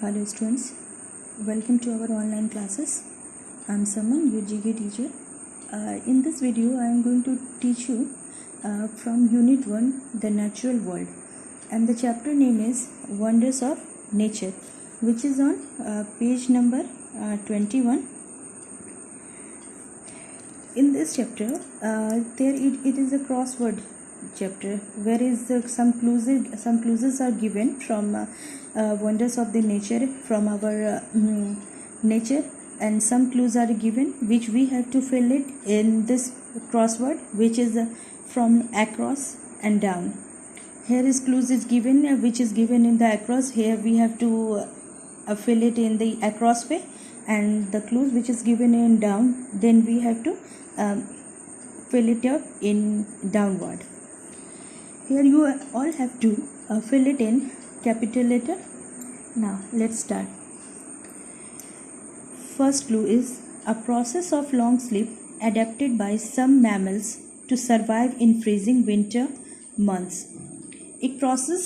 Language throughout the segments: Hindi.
Hello students, welcome to our online classes. I am Saman, your GK teacher. In this video I am going to teach you from Unit 1, The Natural World, and the chapter name is Wonders of Nature, which is on page number 21. In this chapter, it is a crossword chapter, whereas some clues are given from wonders of the nature from our nature, and some clues are given which we have to fill it in this crossword, which is from across and down. Here is clues is given which is given in the across. Here we have to fill it in the across way, and the clues which is given in down, then we have to fill it up in downward. Here you all have to fill it in capital letter. Now let's start. First clue is a process of long sleep adapted by some mammals to survive in freezing winter months. एक प्रोसेस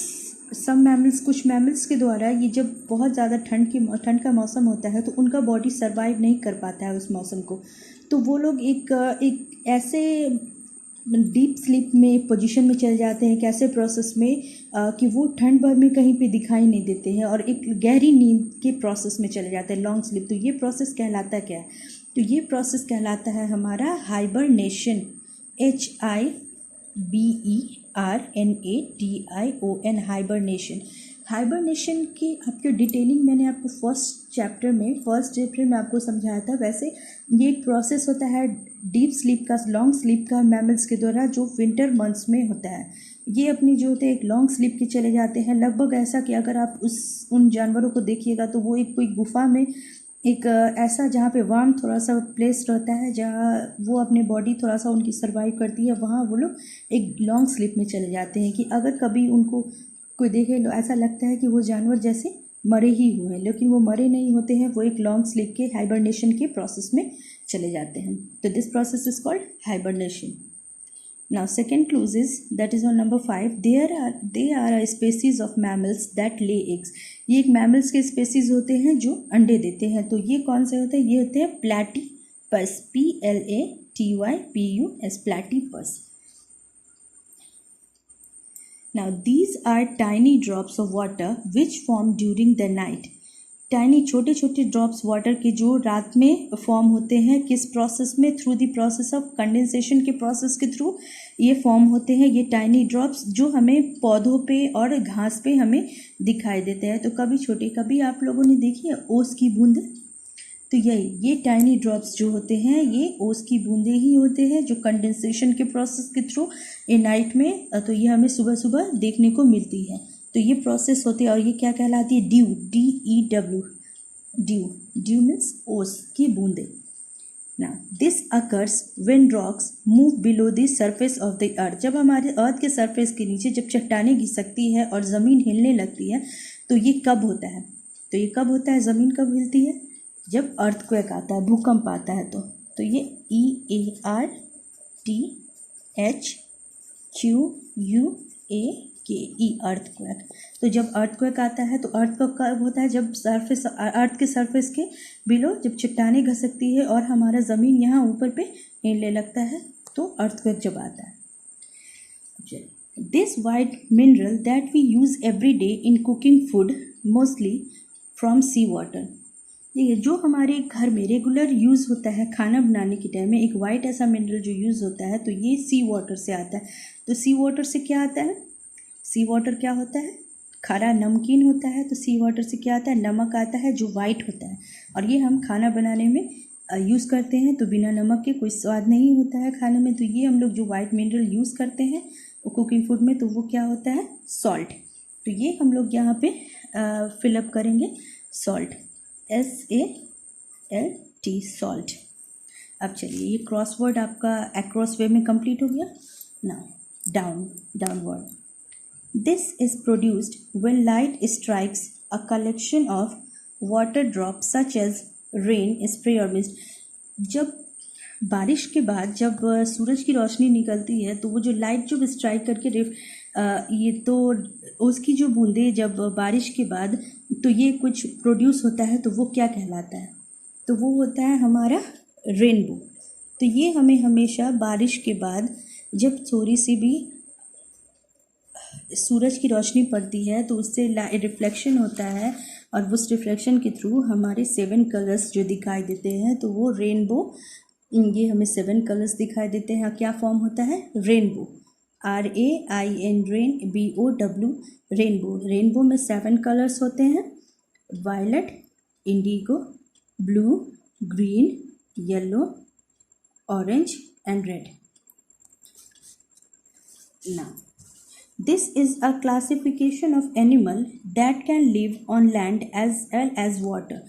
सम मैमल्स, कुछ मैमल्स के द्वारा, ये जब बहुत ज़्यादा ठंड का मौसम होता है तो उनका बॉडी सर्वाइव नहीं कर पाता है उस मौसम को, तो वो लोग एक ऐसे डीप स्लीप में पोजीशन में चले जाते हैं, एक ऐसे प्रोसेस में कि वो ठंड भर में कहीं पे दिखाई नहीं देते हैं और एक गहरी नींद के प्रोसेस में चले जाते हैं, लॉन्ग स्लीप। तो ये प्रोसेस कहलाता क्या है? तो ये प्रोसेस कहलाता है हमारा हाइबरनेशन, HIBERNATION, हाइबरनेशन। हाइबरनेशन की आपकी डिटेलिंग मैंने आपको फर्स्ट चैप्टर में आपको समझाया था। वैसे ये एक प्रोसेस होता है डीप स्लीप का, लॉन्ग स्लीप का, मैमल्स के द्वारा, जो विंटर मंथ्स में होता है। ये अपनी जो होते हैं एक लॉन्ग स्लीप के चले जाते हैं, लगभग ऐसा कि अगर आप उन जानवरों को देखिएगा तो वो एक कोई गुफा में, एक ऐसा जहाँ पे वार्म थोड़ा सा प्लेस रहता है, जहाँ वो अपने बॉडी थोड़ा सा उनकी सर्वाइव करती है, वहाँ वो लोग एक लॉन्ग स्लीप में चले जाते हैं कि अगर कभी उनको कोई देखे तो ऐसा लगता है कि वो जानवर जैसे मरे ही हुए हैं, लेकिन वो मरे नहीं होते हैं, वो एक लॉन्ग स्लीप के हाइबरनेशन के प्रोसेस में चले जाते हैं। तो this process is called hibernation. Now second clues is that is on number 5, they are a species of mammals that lay eggs. ये एक मैमल्स के स्पेसीज होते हैं जो अंडे देते हैं। तो ये कौन से होते हैं? ये होते हैं प्लैटीपस, PLATYPUS, प्लैटीपस। Now these are tiny drops of water which form during the night. Tiny छोटे छोटे ड्रॉप्स वाटर के जो रात में फॉर्म होते हैं, किस प्रोसेस में? Through the process of condensation के प्रोसेस के थ्रू ये फॉर्म होते हैं, ये टाइनी ड्रॉप्स, जो हमें पौधों पे और घास पे हमें दिखाई देते हैं। तो कभी छोटे, कभी आप लोगों ने देखी है ओस की बूंद? तो ये टाइनी ड्रॉप्स जो होते हैं, ये ओस की बूंदें ही होते हैं, जो कंडेंसेशन के प्रोसेस के थ्रू ए नाइट में, तो ये हमें सुबह सुबह देखने को मिलती है। तो ये प्रोसेस होती है, और ये क्या कहलाती है? ड्यू, DEW, ड्यू मीन्स ओस की बूंदें। ना this occurs when rocks move below the surface of the अर्थ। जब हमारे अर्थ के सरफेस के नीचे जब चट्टानें घिसकती है और ज़मीन हिलने लगती है, तो ये कब होता है? तो ये कब होता है? ज़मीन कब हिलती है? जब अर्थक्वेक आता है, भूकंप आता है। तो ये EARTHQUAKE, अर्थक्वेक। तो जब अर्थक्वेक आता है तो अर्थक्वेक कब होता है? जब अर्थ के सरफेस के बिलो जब चट्टानें घसकती है और हमारा ज़मीन यहाँ ऊपर पे हिलने लगता है, तो अर्थक्वेक जब आता है। This white mineral that we use every day in cooking food mostly from sea water. देखिए, जो हमारे घर में रेगुलर यूज़ होता है खाना बनाने के टाइम में, एक वाइट ऐसा मिनरल जो यूज़ होता है, तो ये सी वाटर से आता है। तो सी वाटर से क्या आता है? सी वाटर क्या होता है? खारा नमकीन होता है। तो सी वाटर से क्या आता है? नमक आता है, जो वाइट होता है, और ये हम खाना बनाने में यूज़ करते हैं। तो बिना नमक के कोई स्वाद नहीं होता है खाने में। तो ये हम लोग जो वाइट मिनरल यूज़ करते हैं कुकिंग फूड में, तो वो क्या होता है? सॉल्ट। तो ये हम लोग यहाँ पे फिलअप करेंगे, सॉल्ट, SALT, सॉल्ट। अब चलिए, ये क्रॉसवर्ड आपका अक्रॉस वे में कंप्लीट हो गया। Now downward. This is produced when light strikes a collection of water drops such as rain, spray और मिस्ट। जब बारिश के बाद जब सूरज की रोशनी निकलती है, तो वो जो लाइट जब स्ट्राइक करके ये तो उसकी जो बूंदें जब बारिश के बाद तो ये कुछ प्रोड्यूस होता है तो वो क्या कहलाता है? तो वो होता है हमारा रेनबो। तो ये हमें हमेशा बारिश के बाद जब थोड़ी सी भी सूरज की रोशनी पड़ती है तो उससे रिफ्लेक्शन होता है और उस रिफ्लेक्शन के थ्रू हमारे 7 कलर्स जो दिखाई देते हैं तो वो रेनबो, ये हमें 7 कलर्स दिखाई देते हैं। क्या फॉर्म होता है? Rainbow, RAIN, rain, BOW, rainbow. Rainbow में 7 कलर्स होते हैं, violet, indigo, blue, green, yellow, orange and red. Now, this is a classification of animal that can live on land as well as water.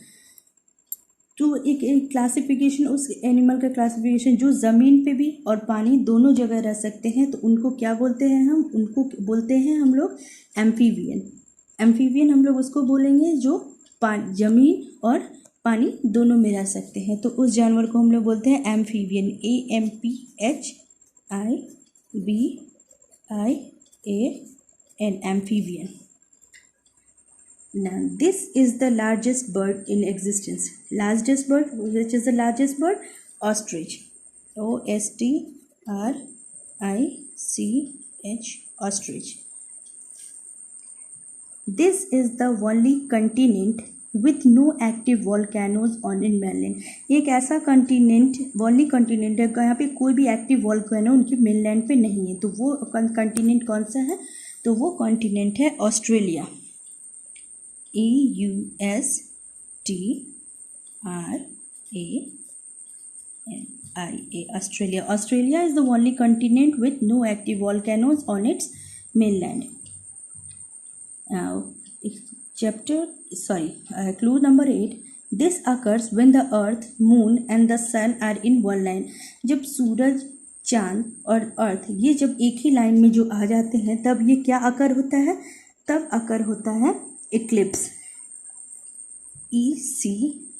तो एक क्लासिफिकेशन, उस एनिमल का क्लासिफिकेशन जो ज़मीन पे भी और पानी दोनों जगह रह सकते हैं, तो उनको क्या बोलते हैं हम? उनको बोलते हैं हम लोग एम्फीबियन। एम्फीबियन हम लोग उसको बोलेंगे जो ज़मीन और पानी दोनों में रह सकते हैं। तो उस जानवर को हम लोग बोलते हैं amphibian, AMPHIBIAN, amphibian. Now, this is the largest bird in existence. Largest bird, which is the largest bird? Ostrich. OSTRICH, ostrich. This is the only continent with no active volcanoes on in mainland. एक ऐसा कंटिनेंट, only continent है यहाँ पे कोई भी एक्टिव वॉल्केनो उनके मेनलैंड पे नहीं है। तो वो कंटिनेंट कौन सा है? तो वो कंटिनेंट है Australia, EUSTRALIA, Australia. Australia is the only continent with no active volcanoes on its mainland. Now, clue number 8. This occurs when the earth, moon and the sun are in one line. जब सूरज, चांद और अर्थ ये जब एक ही लाइन में जो आ जाते हैं तब ये क्या अकर होता है? तब अकर होता है Eclipse, ECLIPSE.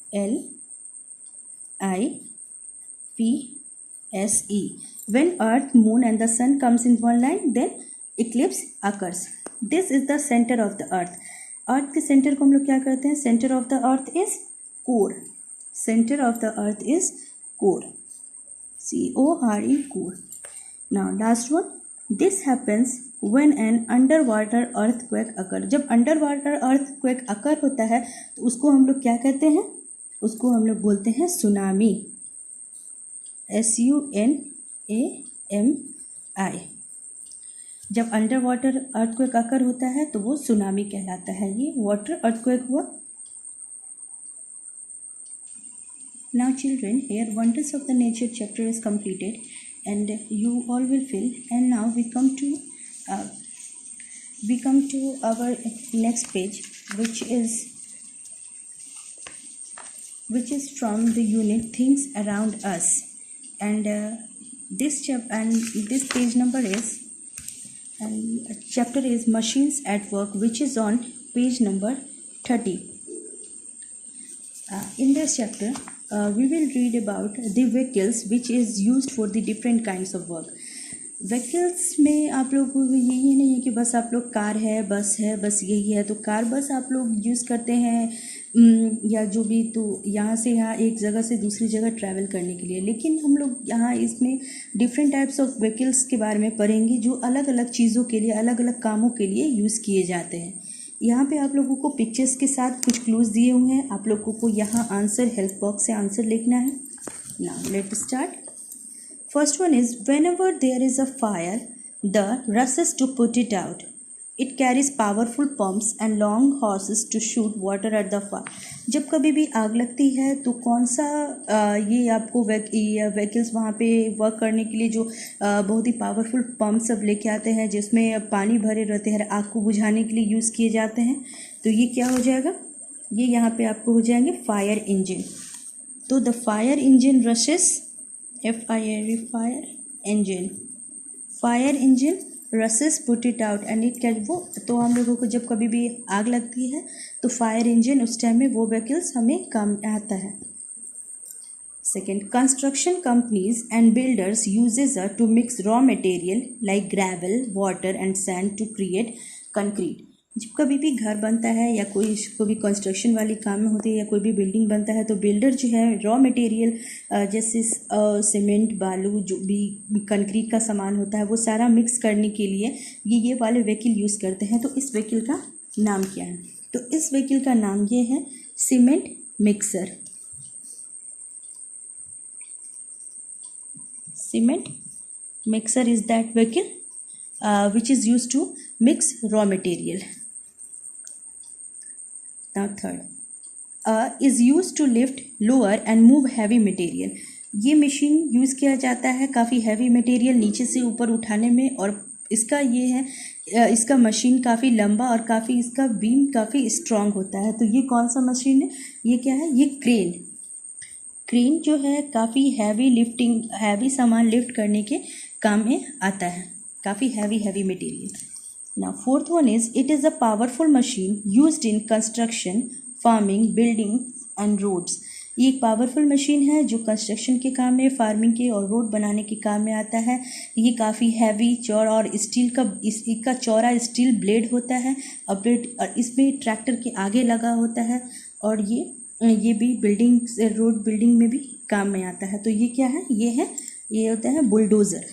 When earth, moon and the sun comes in one line, then eclipse occurs. This is the center of the earth. Earth के सेंटर को हम लोग क्या करते हैं? Centre of the earth is core. Centre of the earth is core, CORE, core. Now last one, this happens when an underwater earthquake occur. जब अंडर वाटर अर्थक्वेक अकर होता है तो उसको हम लोग क्या कहते हैं? उसको हम लोग बोलते हैं सुनामी, SUNAMI. जब अंडर वाटर अर्थक्वेक अकर होता है तो वो सुनामी कहलाता है। ये वाटर अर्थक्वेक हुआ। Now children, here wonders of the nature chapter is completed and you all will fill. And now we come to our next page, which is from the unit Things Around Us. And this page number is, and chapter is Machines at Work, which is on page number 30. In this chapter, we will read about the vehicles which is used for the different kinds of work. Vehicles में आप लोगों को यही नहीं है कि बस आप लोग कार है, बस यही है। तो कार बस आप लोग यूज़ करते हैं या जो भी, तो यहाँ से यहाँ एक जगह से दूसरी जगह ट्रैवल करने के लिए। लेकिन हम लोग यहाँ इसमें डिफरेंट टाइप्स ऑफ व्हीकल्स के बारे में पढ़ेंगे जो अलग अलग चीज़ों के लिए, अलग अलग कामों के लिए यूज़ किए जाते हैं। यहाँ पे आप लोगों को पिक्चर्स के साथ कुछ क्लूज दिए हुए हैं, आप लोगों को यहाँ आंसर हेल्प बॉक्स से आंसर लिखना है। Now let start. First one is, whenever there is a fire, the rushes to put it out. It carries powerful pumps and long hoses to shoot water at the fire. जब कभी भी आग लगती है तो कौन सा ये आपको व्हीकल्स वहाँ पे वर्क करने के लिए जो बहुत ही पावरफुल पम्प सब लेके आते हैं जिसमें पानी भरे रहते हैं, आग को बुझाने के लिए यूज़ किए जाते हैं। तो ये क्या हो जाएगा? ये यहाँ पे आपको हो जाएंगे फायर इंजन। तो the fire engine rashes, FIRE, fire engine रसेस put it out and it can, वो तो हम लोगों को जब कभी भी आग लगती है तो फायर इंजन उस टाइम में वो व्हीकल्स हमें काम आता है। Second, construction companies and builders uses to mix raw material like gravel, water and sand to create concrete. जब कभी भी घर बनता है या कोई भी कंस्ट्रक्शन वाली काम में होती है या कोई भी बिल्डिंग बनता है तो बिल्डर जो है रॉ मटेरियल जैसे सीमेंट, बालू, जो भी कंक्रीट का सामान होता है वो सारा मिक्स करने के लिए ये वाले व्हीकल यूज़ करते हैं। तो इस व्हीकल का नाम क्या है? तो इस व्हीकल का नाम ये है cement mixer. Cement mixer is that vehicle which is used to mix raw material. Now third is used to lift, lower and move heavy material. ये मशीन यूज़ किया जाता है काफ़ी हैवी मटेरियल नीचे से ऊपर उठाने में, और इसका ये है इसका मशीन काफ़ी लंबा और काफ़ी इसका बीम काफ़ी स्ट्रांग होता है। तो ये कौन सा मशीन है? ये क्या है? ये क्रेन जो है काफ़ी हैवी सामान लिफ्ट करने के काम में आता है, काफ़ी heavy material. Now fourth one is it is a powerful machine used in construction, farming, building and roads. ये एक पावरफुल मशीन है जो कंस्ट्रक्शन के काम में, फार्मिंग के और रोड बनाने के काम में आता है। ये काफ़ी हैवी, चौड़ा और इसका चौड़ा स्टील ब्लेड होता है और इसमें ट्रैक्टर के आगे लगा होता है, और ये भी रोड बिल्डिंग में भी काम में आता है। तो ये क्या है? ये होता है bulldozer.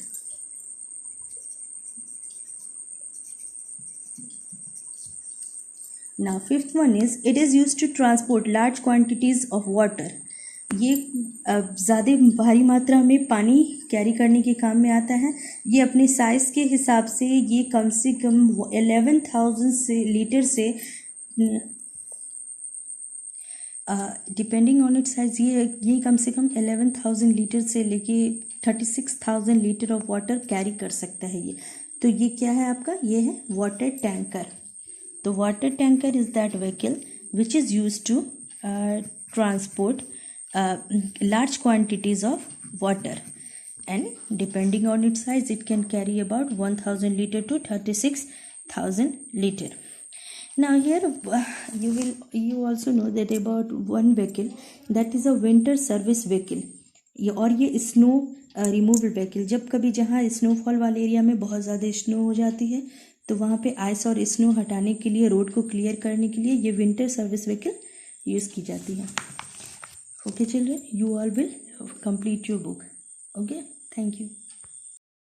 Now fifth one is it is used to transport large quantities of water. ये ज़्यादा भारी मात्रा में पानी कैरी करने के काम में आता है। ये अपने साइज़ के हिसाब से ये कम से कम 11,000 लीटर से डिपेंडिंग ऑन इट साइज ये कम से कम 11,000 लीटर से लेके 36,000 लीटर ऑफ वाटर कैरी कर सकता है ये। तो ये क्या है आपका? ये है वाटर टैंकर। तो water tanker is that vehicle which is used to transport large quantities of water, and depending on its size it can carry about 1,000 liter to 36,000 liter. Now here you also know that about one vehicle that is a winter service vehicle, और ये स्नो रिमूवल व्हीकल। जब कभी जहाँ स्नोफॉल वाले एरिया में बहुत ज़्यादा स्नो हो जाती है तो वहाँ पे आइस और स्नो हटाने के लिए, रोड को क्लियर करने के लिए ये विंटर सर्विस व्हीकल यूज़ की जाती है। Okay children, you all will complete your book. Okay, thank you.